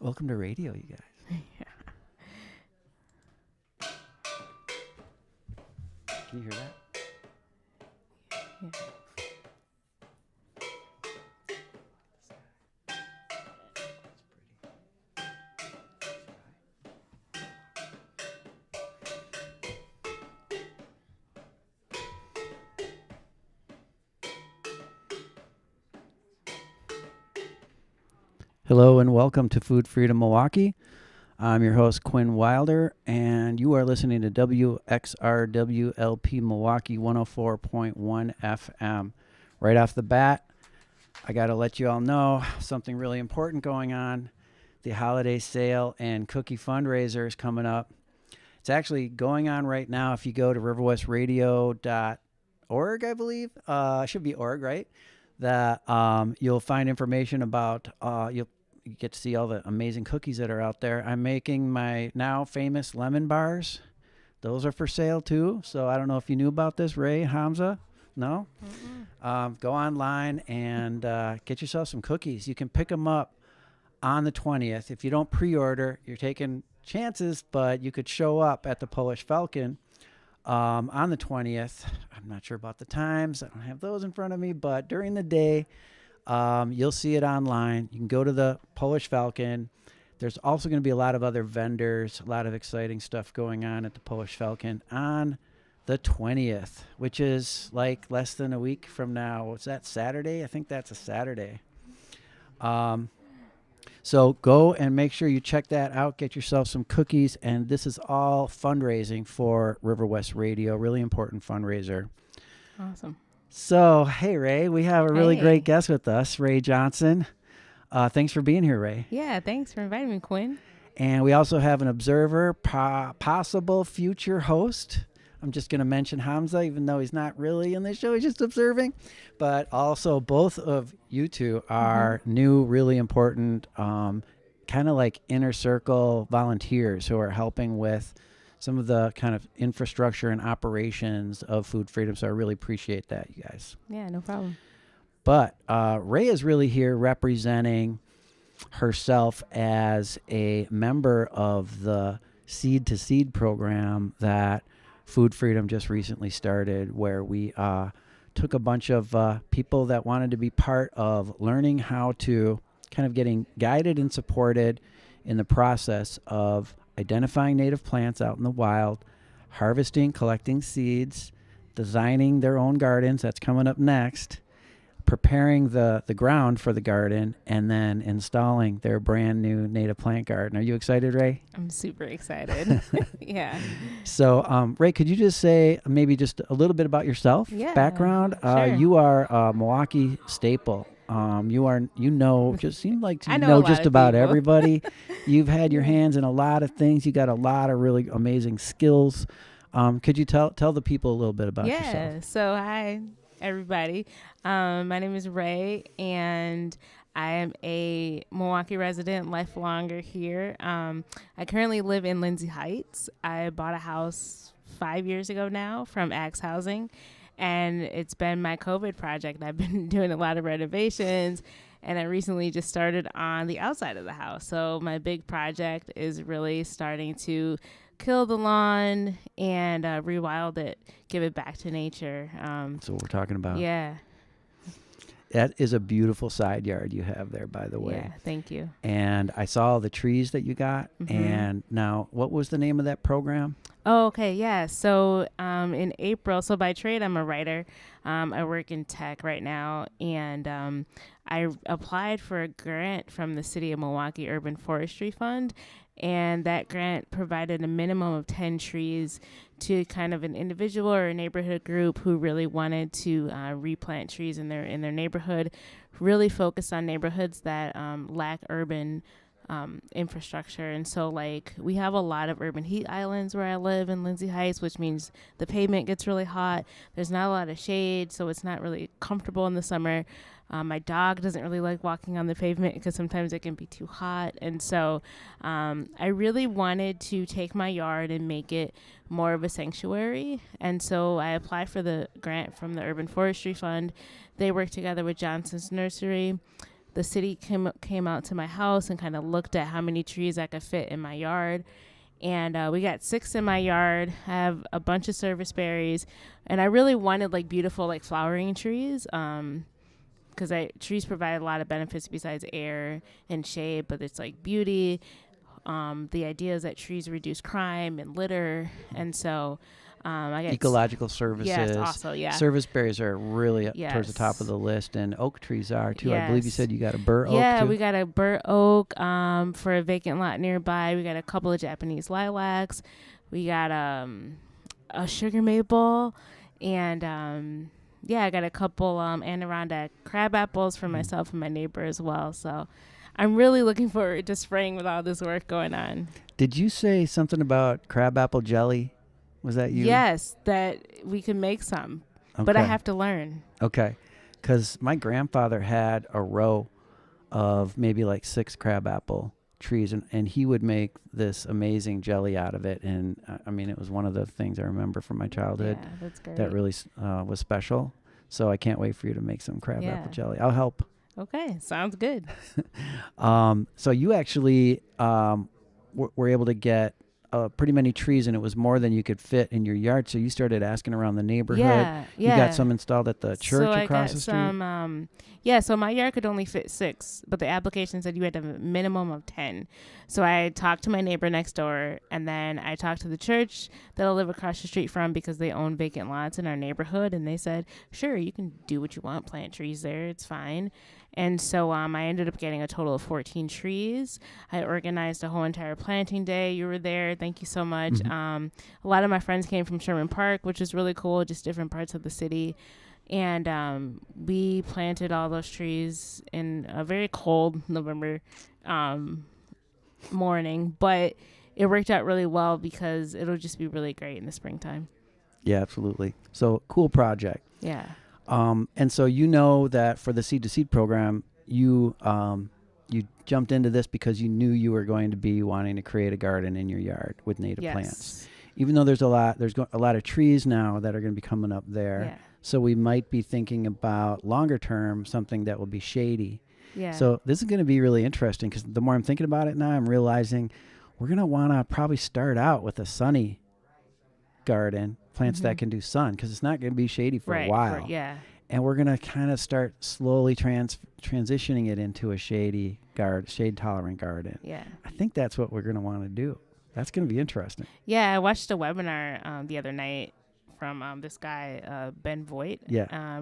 Welcome to radio, you guys. Can you hear that? Yeah. Hello and welcome to Food Freedom Milwaukee. I'm your host, Quinn Wilder, and you are listening to WXRWLP Milwaukee 104.1 FM. Right off the bat, I got to let you all know something really important going on. The holiday sale and cookie fundraiser is coming up. It's actually going on right now. If you go to riverwestradio.org, I believe, it should be org, right? That you'll find information about, you get to see all the amazing cookies that are out there. I'm making my now famous lemon bars. Those are for sale too. So I don't know if you knew about this, Ray, Hamza. No? Go online and get yourself some cookies. You can pick them up on the 20th. If you don't pre-order, you're taking chances, but you could show up at the Polish Falcon on the 20th. I'm not sure about the times. I don't have those in front of me, but during the day, you'll see it online. You can go to the Polish Falcon. There's also going to be a lot of other vendors, a lot of exciting stuff going on at the Polish Falcon on the 20th, which is like less than a week from now. What's that, Saturday? I think that's a Saturday. So go and make sure you check that out. Get yourself some cookies. And this is all fundraising for River West Radio. Really important fundraiser. Awesome. So, hey, Ray, we have a really great guest with us, Ray Johnson. Thanks for being here, Ray. Yeah, thanks for inviting me, Quinn. And we also have an observer, possible future host. I'm just going to mention Hamza, even though he's not really in the show. He's just observing. But also both of you two are new, really important, kind of like inner circle volunteers who are helping with some of the kind of infrastructure and operations of Food Freedom. So I really appreciate that, you guys. Yeah, no problem. But Ray is really here representing herself as a member of the Seed to Seed program that Food Freedom just recently started, where we took a bunch of people that wanted to be part of learning how to kind of getting guided and supported in the process of identifying native plants out in the wild, harvesting, collecting seeds, designing their own gardens. That's coming up next. Preparing the ground for the garden, and then installing their brand new native plant garden. Are you excited, Ray? I'm super excited. Yeah. So, Ray, could you just say maybe just a little bit about yourself, background? Sure. You are a Milwaukee staple. Just seem like you know know a lot just of about people. everybody. You've had your hands in a lot of things. You got a lot of really amazing skills. Could you tell the people a little bit about yourself? Yeah. So, hi, everybody. My name is Ray, and I am a Milwaukee resident, lifelonger here. I currently live in Lindsay Heights. I bought a house 5 years ago now from Axe Housing, and it's been my COVID project. I've been doing a lot of renovations, and I recently just started on the outside of the house. So my big project is really starting to kill the lawn and rewild it, give it back to nature. That's what we're talking about. Yeah. That is a beautiful side yard you have there, by the way. Yeah, thank you. And I saw all the trees that you got. And now, what was the name of that program? Oh, okay, yeah. So in April, so by trade, I'm a writer. I work in tech right now, and I applied for a grant from the City of Milwaukee Urban Forestry Fund, and that grant provided a minimum of 10 trees to kind of an individual or a neighborhood group who really wanted to replant trees in their neighborhood, really focus on neighborhoods that lack urban infrastructure. And so like we have a lot of urban heat islands where I live in Lindsay Heights, which means the pavement gets really hot. There's not a lot of shade, so it's not really comfortable in the summer. My dog doesn't really like walking on the pavement because sometimes it can be too hot. And so I really wanted to take my yard and make it more of a sanctuary. And so I applied for the grant from the Urban Forestry Fund. They work together with Johnson's Nursery the city came out to my house and kind of looked at how many trees I could fit in my yard. And we got 6 in my yard. I have a bunch of service berries, and I really wanted like beautiful like flowering trees. Because trees provide a lot of benefits besides air and shade, but it's like beauty. The idea is that trees reduce crime and litter, and so I get ecological services. Yes, also, yeah. Service berries are really towards the top of the list, and oak trees are too. I believe you said you got a bur oak too. Yeah, we got a bur oak for a vacant lot nearby. We got a couple of Japanese lilacs. We got a sugar maple, and I got a couple Adirondack crab apples for myself and my neighbor as well. So I'm really looking forward to spring with all this work going on. Did you say something about crabapple jelly? Was that you? Yes, that we can make some, but I have to learn. Okay, because my grandfather had a row of maybe like 6 crabapple trees, and he would make this amazing jelly out of it. And I mean, it was one of the things I remember from my childhood. Yeah, that's great. That really was special. So I can't wait for you to make some crabapple jelly. I'll help. Okay, sounds good. So you actually were able to get pretty many trees, and it was more than you could fit in your yard. So you started asking around the neighborhood. Yeah. You got some installed at the church across the street? So my yard could only fit 6, but the application said you had a minimum of 10. So I talked to my neighbor next door, and then I talked to the church that I live across the street from because they own vacant lots in our neighborhood, and they said, sure, you can do what you want, plant trees there, it's fine. And so I ended up getting a total of 14 trees. I organized a whole entire planting day. You were there. Thank you so much. Mm-hmm. A lot of my friends came from Sherman Park, which is really cool, just different parts of the city. And we planted all those trees in a very cold November morning. But it worked out really well because it'll just be really great in the springtime. Yeah, absolutely. So cool project. Yeah. And so you know that for the Seed to Seed program, you jumped into this because you knew you were going to be wanting to create a garden in your yard with native plants. Even though there's a lot of trees now that are going to be coming up there. Yeah. So we might be thinking about longer term something that will be shady. Yeah. So this is going to be really interesting because the more I'm thinking about it now, I'm realizing we're going to want to probably start out with a sunny garden, plants that can do sun, because it's not going to be shady for a while. And we're going to kind of start slowly transitioning it into a shade tolerant garden. Yeah. I think that's what we're going to want to do. That's going to be interesting. Yeah, I watched a webinar the other night from this guy Ben Voigt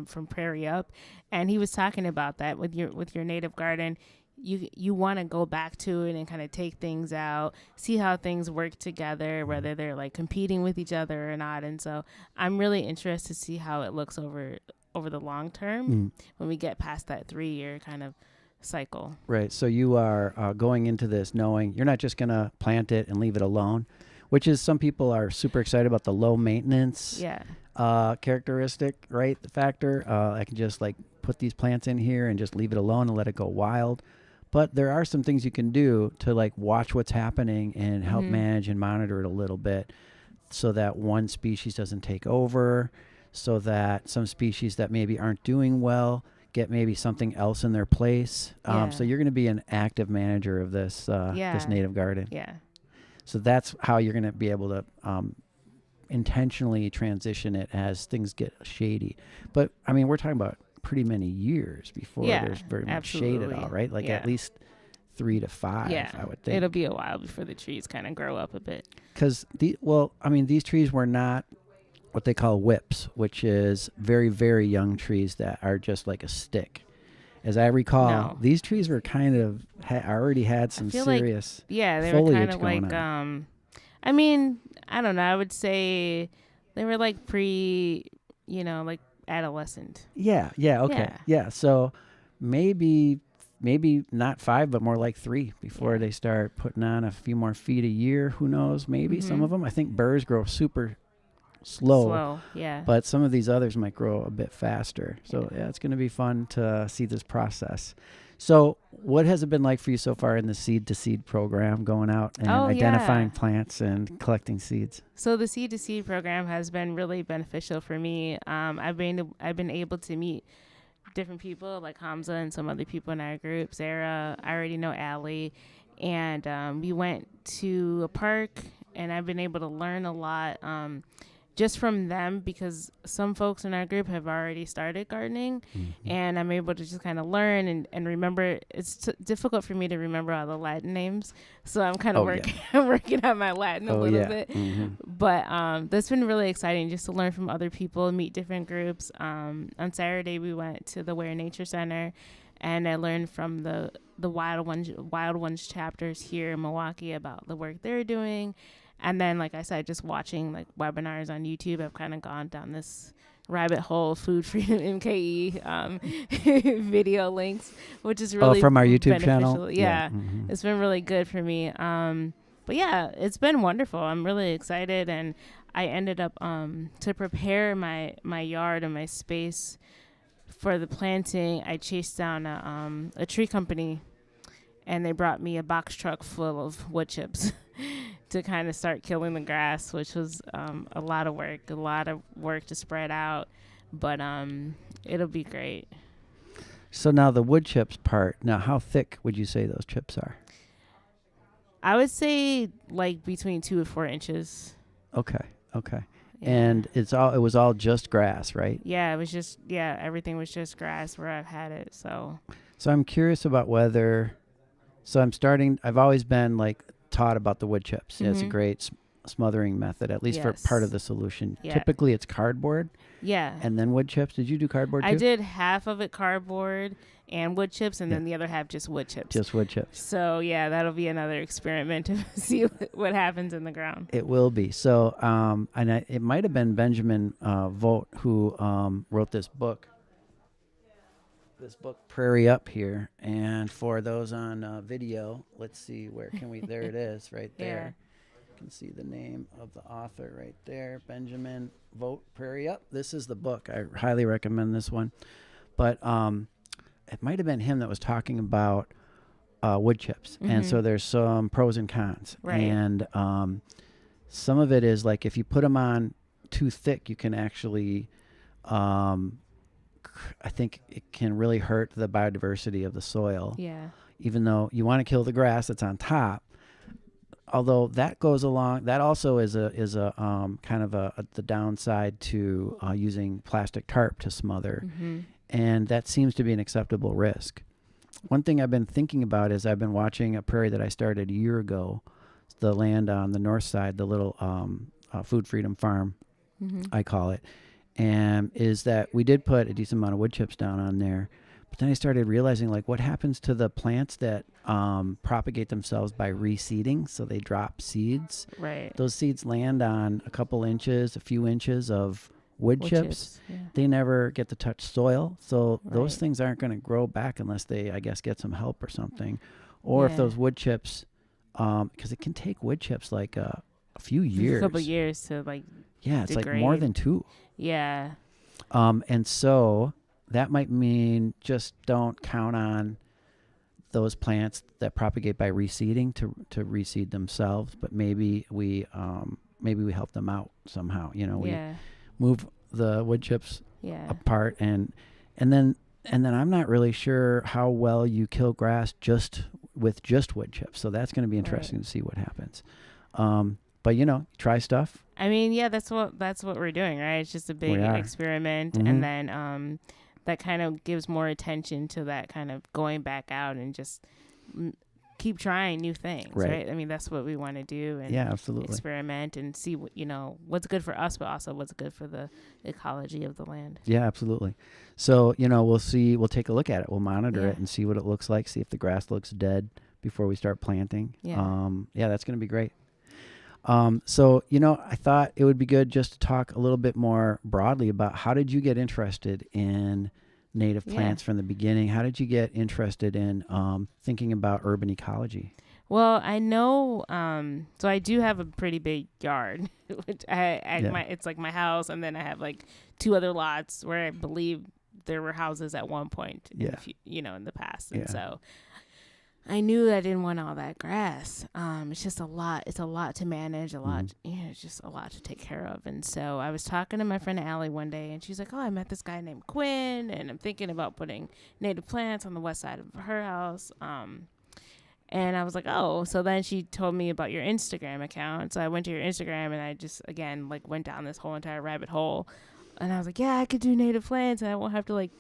from Prairie Up, and he was talking about that with your native garden. You want to go back to it and kind of take things out, see how things work together, whether they're like competing with each other or not. And so I'm really interested to see how it looks over the long term when we get past that 3-year kind of cycle. Right. So you are going into this knowing you're not just going to plant it and leave it alone, which is some people are super excited about the low maintenance characteristic, right? The factor. I can just like put these plants in here and just leave it alone and let it go wild. But there are some things you can do to like watch what's happening and help manage and monitor it a little bit so that one species doesn't take over, so that some species that maybe aren't doing well get maybe something else in their place. So you're going to be an active manager of this this native garden. Yeah. So that's how you're going to be able to intentionally transition it as things get shady. But I mean, we're talking about pretty many years before there's very much shade at all, right? Like at least 3 to 5, I would think. It'll be a while before the trees kind of grow up a bit. Because these trees were not what they call whips, which is very, very young trees that are just like a stick. As I recall, these trees were kind of already had some serious they were kind of like I mean, I don't know. I would say they were like like adolescent. Yeah. Okay. Yeah. So maybe not 5, but more like 3 before they start putting on a few more feet a year. Who knows? Maybe some of them. I think burrs grow super slow. But some of these others might grow a bit faster. So it's going to be fun to see this process. So what has it been like for you so far in the Seed to Seed program, going out and identifying plants and collecting seeds? So the Seed to Seed program has been really beneficial for me. I've been able to meet different people like Hamza and some other people in our group. Sarah, I already know Allie, and we went to a park, and I've been able to learn a lot just from them, because some folks in our group have already started gardening, and I'm able to just kind of learn and remember. It's difficult for me to remember all the Latin names, so I'm kind of working on my Latin a little bit. But that's been really exciting, just to learn from other people, meet different groups. On Saturday, we went to the Ware Nature Center, and I learned from the Wild Ones chapters here in Milwaukee about the work they're doing. And then, like I said, just watching like webinars on YouTube, I've kind of gone down this rabbit hole, Food Freedom MKE video links, which is really from our YouTube beneficial. channel. Yeah. It's been really good for me. But yeah, it's been wonderful. I'm really excited, and I ended up to prepare my yard and my space for the planting. I chased down a tree company, and they brought me a box truck full of wood chips. To kind of start killing the grass, which was a lot of work to spread out, but it'll be great. So now the wood chips part. Now, how thick would you say those chips are? I would say like between 2 and 4 inches. Okay. Yeah. And it was all just grass, right? Yeah, it was just everything was just grass where I've had it. So I'm curious about whether. So I've always been like taught about the wood chips. It's a great smothering method, at least for part of the solution. Yeah. Typically it's cardboard. Yeah. And then wood chips. Did you do cardboard too? I did half of it cardboard and wood chips, and then the other half just wood chips. Just wood chips. So yeah, that'll be another experiment to see what happens in the ground. It will be. So it might have been Benjamin Vogt who wrote this book. This book, Prairie Up, here. And for those on video, let's see, where can we, there it is, right there. You can see the name of the author right there, Benjamin Vogt, Prairie Up. This is the book. I highly recommend this one. But it might have been him that was talking about wood chips. And so there's some pros and cons. Right. And some of it is like if you put them on too thick, you can actually... I think it can really hurt the biodiversity of the soil. Yeah. Even though you want to kill the grass that's on top, although that goes along, that also is a kind of the downside to using plastic tarp to smother, and that seems to be an acceptable risk. One thing I've been thinking about is I've been watching a prairie that I started a year ago, the land on the north side, the little Food Freedom Farm, I call it. And is that we did put a decent amount of wood chips down on there, but then I started realizing like what happens to the plants that propagate themselves by reseeding. So they drop seeds. Right. Those seeds land on a few inches of wood chips. Yeah. They never get to touch soil. So those things aren't going to grow back unless they, I guess, get some help or something. Or if those wood chips, because it can take wood chips like a few years. A couple years to like. Yeah, it's degrade. like more than 2. Yeah. And so that might mean just don't count on those plants that propagate by reseeding to reseed themselves, but maybe we help them out somehow. We move the wood chips apart, and then I'm not really sure how well you kill grass just with wood chips. So that's going to be interesting to see what happens. But try stuff. I mean, yeah, that's what we're doing, right? It's just a big experiment, and then that kind of gives more attention to that kind of going back out and just keep trying new things, right? I mean, that's what we want to do, and absolutely experiment and see what's good for us, but also what's good for the ecology of the land. Yeah, absolutely. So we'll take a look at it, we'll monitor it and see what it looks like, see if the grass looks dead before we start planting. That's going to be great. So, I thought it would be good just to talk a little bit more broadly about how did you get interested in native plants from the beginning? How did you get interested in thinking about urban ecology? Well, I know, so I do have a pretty big yard, which it's like my house, and then I have like 2 other lots where I believe there were houses at one point, in the past. And so I knew I didn't want all that grass. It's just a lot. It's a lot to manage, a lot, it's just a lot to take care of. And so I was talking to my friend Allie one day, and she's like, oh, I met this guy named Quinn, and I'm thinking about putting native plants on the west side of her house. And I was like, oh. So then she told me about your Instagram account. So I went to your Instagram, and I just, again, like went down this whole entire rabbit hole. And I was like, yeah, I could do native plants, and I won't have to like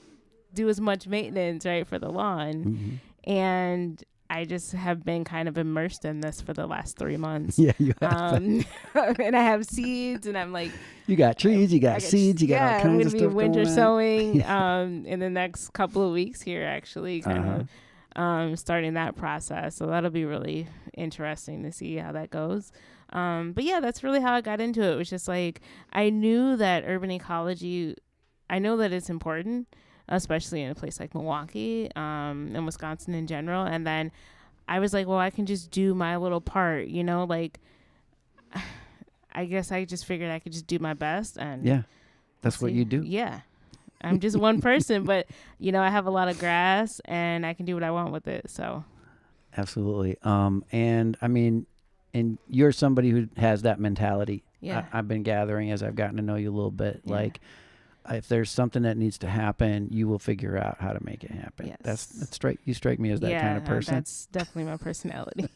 do as much maintenance, right, for the lawn. And I just have been kind of immersed in this for the last 3 months. Yeah, you have. And I have seeds, and I'm like, you got trees, you got seeds, you got all kinds of I'm gonna stuff be winter going sowing in the next couple of weeks here, actually, kind of starting that process. So that'll be really interesting to see how that goes. But yeah, that's really how I got into it. It was just like, I knew that urban ecology, I know that it's important, especially in a place like Milwaukee, and Wisconsin in general. And then I was like, well, I can just do my little part, you know, like, I guess I just figured I could just do my best. And yeah, that's what you do. Yeah. I'm just one person, but you know, I have a lot of grass and I can do what I want with it. So absolutely. And I mean, and you're somebody who has that mentality. Yeah. I've been gathering as I've gotten to know you a little bit. Yeah. Like, if there's something that needs to happen, you will figure out how to make it happen. Yes. That's you strike me as that kind of person. That's definitely my personality.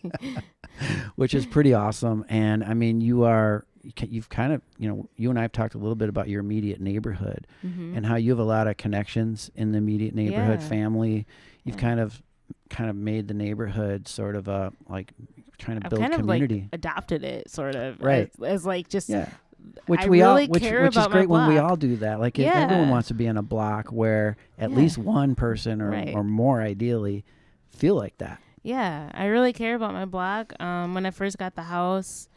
Which is pretty awesome. And I mean, you've kind of, you know, you and I have talked a little bit about your immediate neighborhood and how you have a lot of connections in the immediate neighborhood, family. You've kind of made the neighborhood sort of a, like, trying to build community. Like adopted it sort of, right? As like just. Yeah. Which I we really all, which care is about great my when we block. all do that. Like everyone wants to be in a block where at least one person or more ideally feel like that. Yeah, I really care about my block. When I first got the house,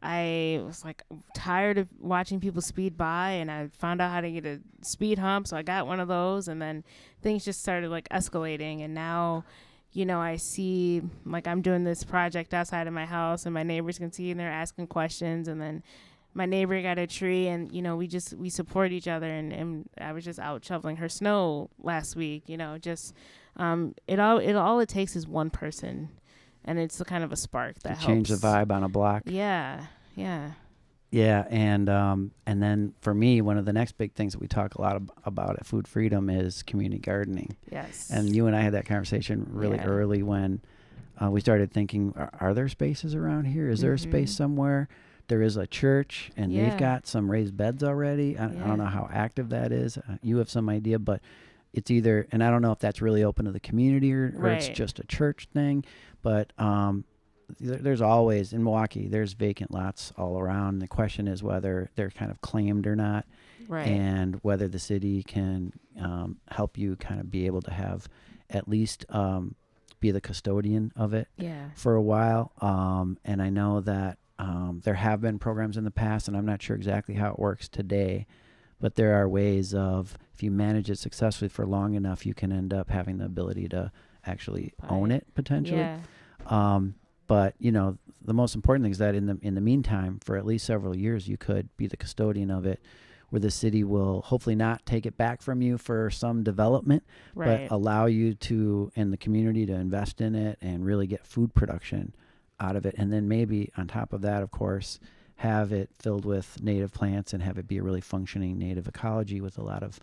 I was like tired of watching people speed by, and I found out how to get a speed hump, so I got one of those, and then things just started like escalating, and now, you know, I see, like, I'm doing this project outside of my house, and my neighbors can see, and they're asking questions, and then my neighbor got a tree, and, you know, we support each other, and I was just out shoveling her snow last week, you know, just, it takes is one person, and it's the kind of a spark that helps. Change the vibe on a block. Yeah. Yeah, and then for me, one of the next big things that we talk a lot about at Food Freedom is community gardening. Yes. And you and I had that conversation really early when we started thinking, are there spaces around here? Is there a space somewhere? There is a church, and they've got some raised beds already. I don't know how active that is. You have some idea, but it's either, and I don't know if that's really open to the community or it's just a church thing, but there's always, in Milwaukee, there's vacant lots all around. The question is whether they're kind of claimed or not, and whether the city can help you kind of be able to have at least be the custodian of it for a while. And I know that there have been programs in the past, and I'm not sure exactly how it works today, but there are ways of, if you manage it successfully for long enough, you can end up having the ability to actually own it potentially. But, you know, the most important thing is that in the meantime, for at least several years, you could be the custodian of it, where the city will hopefully not take it back from you for some development, but allow you to, and the community, to invest in it and really get food production out of it. And then maybe on top of that, of course, have it filled with native plants and have it be a really functioning native ecology with a lot of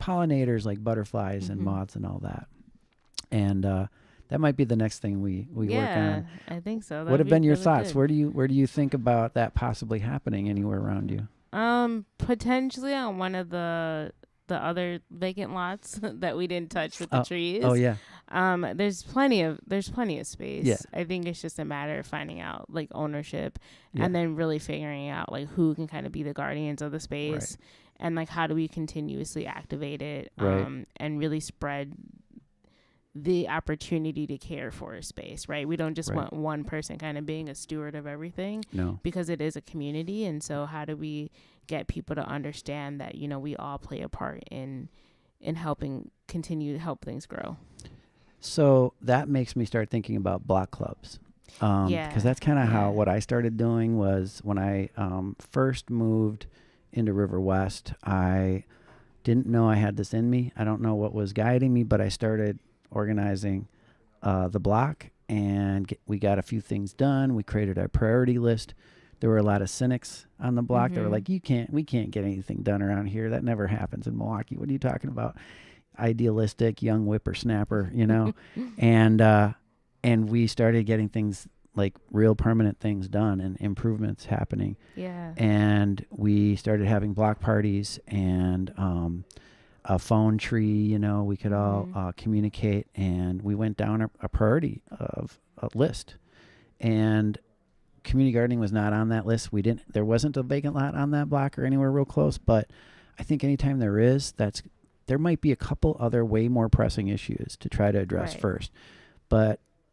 pollinators like butterflies and moths and all that. And that might be the next thing we work on. I think so. What have been your thoughts? Good. Where do you think about that possibly happening anywhere around you? Potentially on one of the other vacant lots that we didn't touch with the trees. Oh yeah. There's plenty of space. Yeah. I think it's just a matter of finding out like ownership and then really figuring out like who can kind of be the guardians of the space and like how do we continuously activate it and really spread the opportunity to care for a space, right? We don't just want one person kind of being a steward of everything. No. Because it is a community. And so how do we get people to understand that, you know, we all play a part in helping continue to help things grow? So that makes me start thinking about block clubs. Because that's kind of how what I started doing was when I first moved into River West, I didn't know I had this in me. I don't know what was guiding me, but I started organizing the block, and we got a few things done. We created our priority list. There were a lot of cynics on the block. They were like, we can't get anything done around here. That never happens in Milwaukee. What are you talking about? Idealistic young whippersnapper, and we started getting things like real permanent things done and improvements happening. Yeah. And we started having block parties and a phone tree, we could all communicate, and we went down a priority of a list. And community gardening was not on that list. There wasn't a vacant lot on that block or anywhere real close, but I think anytime there is, there might be a couple other way more pressing issues to try to address first.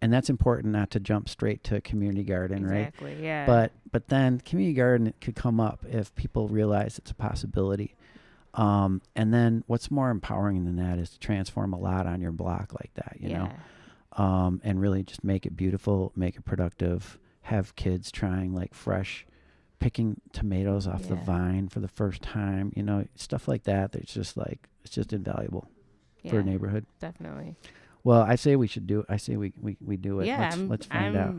And that's important, not to jump straight to community garden, right? Exactly, yeah. But then community garden could come up if people realize it's a possibility. And then what's more empowering than that is to transform a lot on your block like that, you know, and really just make it beautiful, make it productive, have kids trying like picking tomatoes off the vine for the first time, stuff like that. It's just invaluable for a neighborhood. Definitely. Well, I say we should do it. I say we do it. Yeah, let's find out.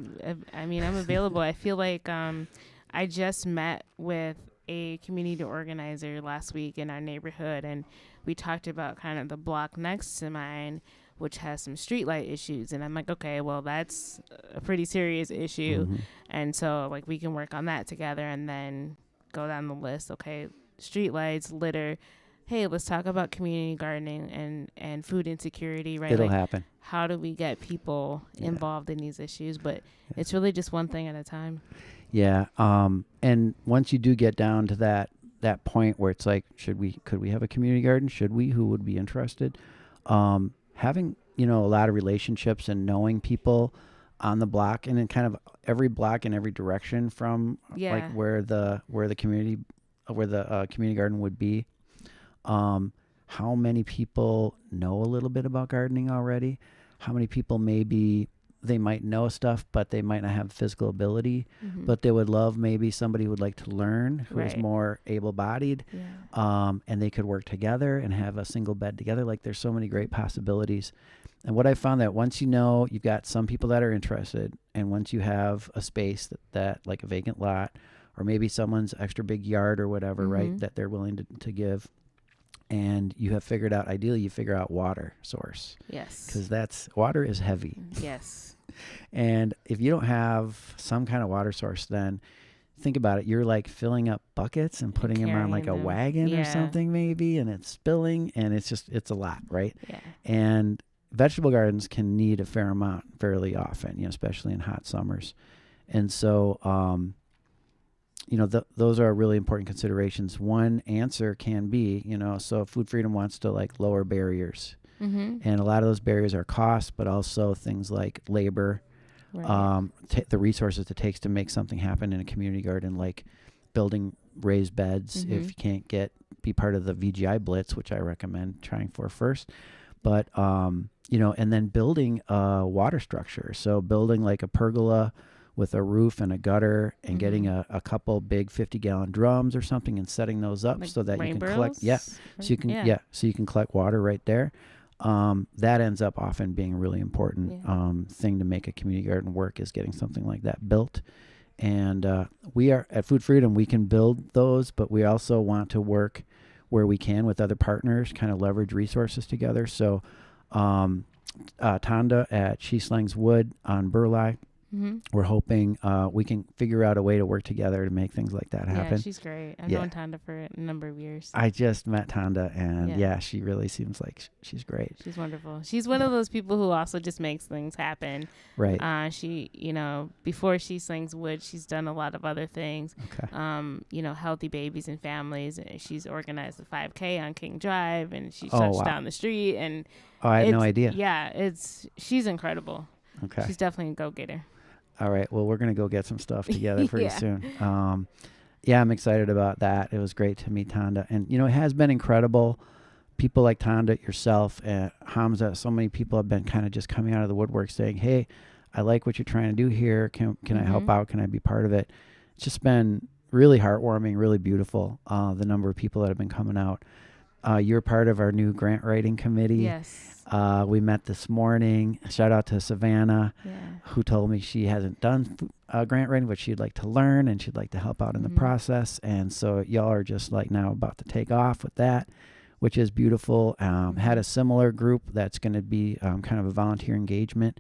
I mean, I'm available. I feel like I just met with a community organizer last week in our neighborhood, and we talked about kind of the block next to mine, which has some streetlight issues. And I'm like, okay, well, that's a pretty serious issue. Mm-hmm. And so, like, we can work on that together and then go down the list. Okay, streetlights, litter. Hey, let's talk about community gardening and food insecurity, right? It'll happen. How do we get people involved in these issues? But it's really just one thing at a time. Yeah. And once you do get down to that point where it's like, could we have a community garden? Should we? Who would be interested? Having, a lot of relationships and knowing people on the block and in kind of every block in every direction from like where the community garden would be. How many people know a little bit about gardening already? How many people maybe they might know stuff, but they might not have physical ability, but they would love maybe somebody who would like to learn, who is more able-bodied, and they could work together and have a single bed together. Like there's so many great possibilities. And what I found that once you've got some people that are interested, and once you have a space that like a vacant lot, or maybe someone's extra big yard or whatever, right, that they're willing to give, and you have figured out, ideally you figure out water source. Yes. Because water is heavy. Yes. And if you don't have some kind of water source, then think about it. You're like filling up buckets and putting them on like a wagon or something maybe, and it's spilling, and it's a lot, right? Yeah. And vegetable gardens can need a fair amount fairly often, especially in hot summers. And so, those are really important considerations. One answer can be, so Food Freedom wants to like lower barriers. And a lot of those barriers are cost, but also things like labor, the resources it takes to make something happen in a community garden, like building raised beds if you can't be part of the VGI Blitz, which I recommend trying for first. But, and then building a water structure. So building like a pergola with a roof and a gutter, and getting a couple big 50-gallon drums or something and setting those up, like so that you can collect. So you can collect water right there. That ends up often being a really important thing to make a community garden work, is getting something like that built. And we are at Food Freedom, we can build those, but we also want to work where we can with other partners, kind of leverage resources together. So Tonda at She Slangs Wood on Burleigh, we're hoping we can figure out a way to work together to make things like that happen. Yeah, she's great. I've known Tonda for a number of years. I just met Tonda, and she really seems like she's great. She's wonderful. She's one of those people who also just makes things happen. Right. She, before She Slings Wood, she's done a lot of other things. Okay. Healthy babies and families. She's organized the 5K on King Drive, and she shuts down the street. And I had no idea. Yeah, she's incredible. Okay. She's definitely a go-getter. All right. Well, we're going to go get some stuff together pretty soon. I'm excited about that. It was great to meet Tonda. And, it has been incredible. People like Tonda, yourself, Hamza, so many people have been kind of just coming out of the woodwork saying, hey, I like what you're trying to do here. Can I help out? Can I be part of it? It's just been really heartwarming, really beautiful, the number of people that have been coming out. you're part of our new grant writing committee. Yes. We met this morning. Shout out to Savannah, Yeah. who told me she hasn't done grant writing, but she'd like to learn and she'd like to help out in the Mhm. process. And so y'all are just like now about to take off with that, which is beautiful. Had a similar group that's going to be kind of a volunteer engagement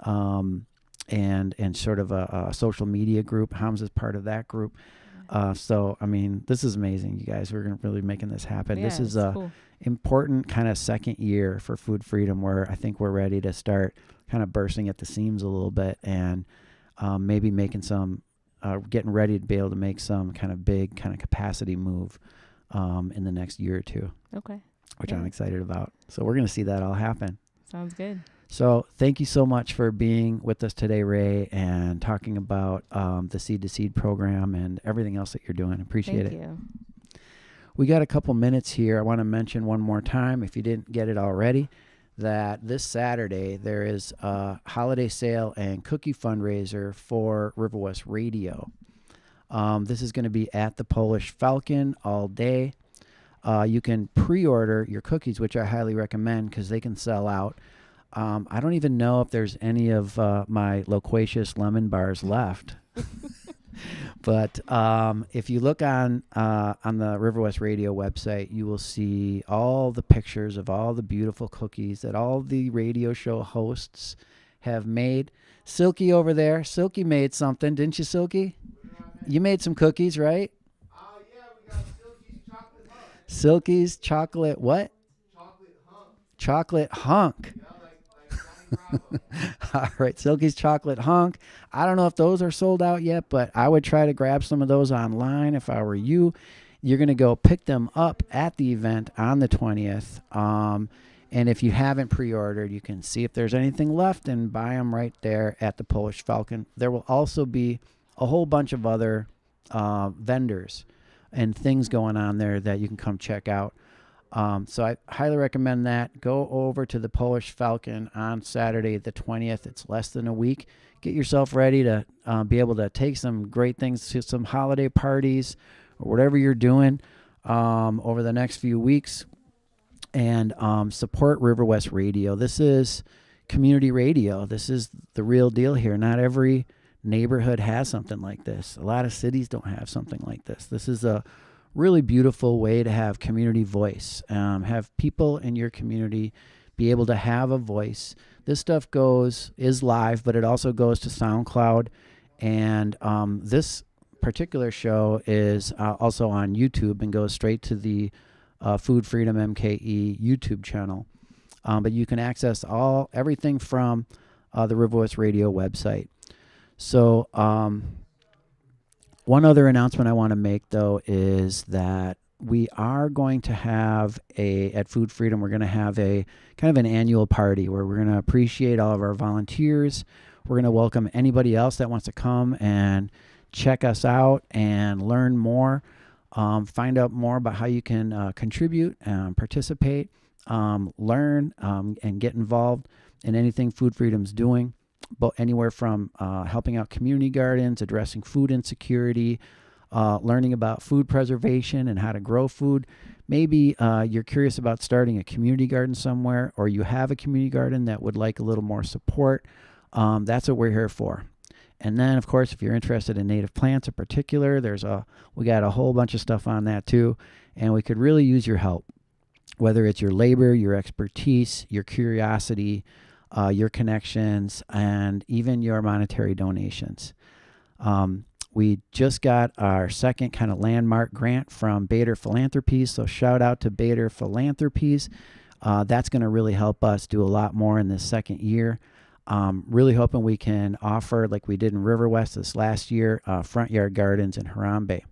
and sort of a social media group. Hamza's part of that group. So, I mean, this is amazing, you guys. We're going to really making this happen. Yeah, This is it's a cool. important kind of second year for Food Freedom where I think we're ready to start kind of bursting at the seams a little bit and maybe making some, getting ready to be able to make some kind of big kind of capacity move in the next year or two, Okay. which Yeah. I'm excited about. So we're going to see that all happen. Sounds good. So thank you so much for being with us today, Ray, and talking about the Seed to Seed program and everything else that you're doing. Appreciate Thank it. you. We got a couple minutes here. I want to mention one more time, if you didn't get it already, that this Saturday there is a holiday sale and cookie fundraiser for River West Radio. This is going to be at the Polish Falcon all day. You can pre-order your cookies, which I highly recommend because they can sell out. I don't even know if there's any of my loquacious lemon bars left. But if you look on the River West Radio website, you will see all the pictures of all the beautiful cookies that all the radio show hosts have made. Silky over there, Silky made something, didn't you, Silky? You made some cookies, right? Yeah, we got Silky's chocolate hunk. Silky's chocolate what? Chocolate hunk. Chocolate hunk. Yeah, like Johnny Bravo. All right, Silky's chocolate hunk. I don't know if those are sold out yet, but I would try to grab some of those online if I were you. You're going to go pick them up at the event on the 20th. And if you haven't pre-ordered, you can see if there's anything left and buy them right there at the Polish Falcon. There will also be a whole bunch of other vendors and things going on there that you can come check out. So I highly recommend that. Go over to the Polish Falcon on Saturday the 20th. It's less than a week. Get yourself ready to be able to take some great things to some holiday parties or whatever you're doing over the next few weeks. And support River West Radio. This is community radio. This is the real deal here. Not every neighborhood has something like this. A lot of cities don't have something like this. This is a really beautiful way to have community voice. Have people in your community be able to have a voice. This stuff is live, but it also goes to SoundCloud. And this particular show is also on YouTube and goes straight to the Food Freedom MKE YouTube channel. But you can access everything from the River West Radio website. So one other announcement I want to make, though, is that we are going to have at Food Freedom, we're going to have a kind of an annual party where we're going to appreciate all of our volunteers. We're going to welcome anybody else that wants to come and check us out and learn more. Find out more about how you can contribute, participate, learn, and get involved in anything Food Freedom's doing. But anywhere from helping out community gardens, addressing food insecurity, learning about food preservation and how to grow food. Maybe you're curious about starting a community garden somewhere, or you have a community garden that would like a little more support. That's what we're here for. And then, of course, if you're interested in native plants in particular, we got a whole bunch of stuff on that too, and we could really use your help, whether it's your labor, your expertise, your curiosity, your connections, and even your monetary donations. We just got our second kind of landmark grant from Bader Philanthropies, so shout out to Bader Philanthropies. That's going to really help us do a lot more in this second year. Really hoping we can offer, like we did in River West this last year, front yard gardens in Harambe.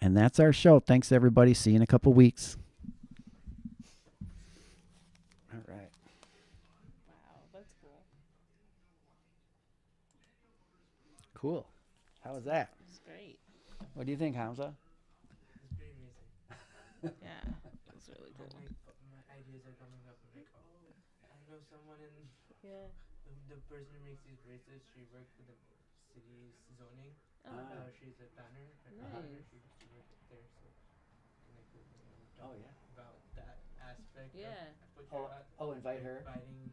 And that's our show. Thanks, everybody. See you in a couple weeks. All right. Wow, that's cool. Cool. How was that? It's great. What do you think, Hamza? It's pretty amazing. Yeah, it's really cool. My ideas are coming up. I'm like, oh, I know someone in Yeah. the person who makes these bracelets. She worked with the city's zoning. She's a banner. Nice. She worked there, so and I could Oh, yeah. about that. aspect Yeah. of what you're invite her. inviting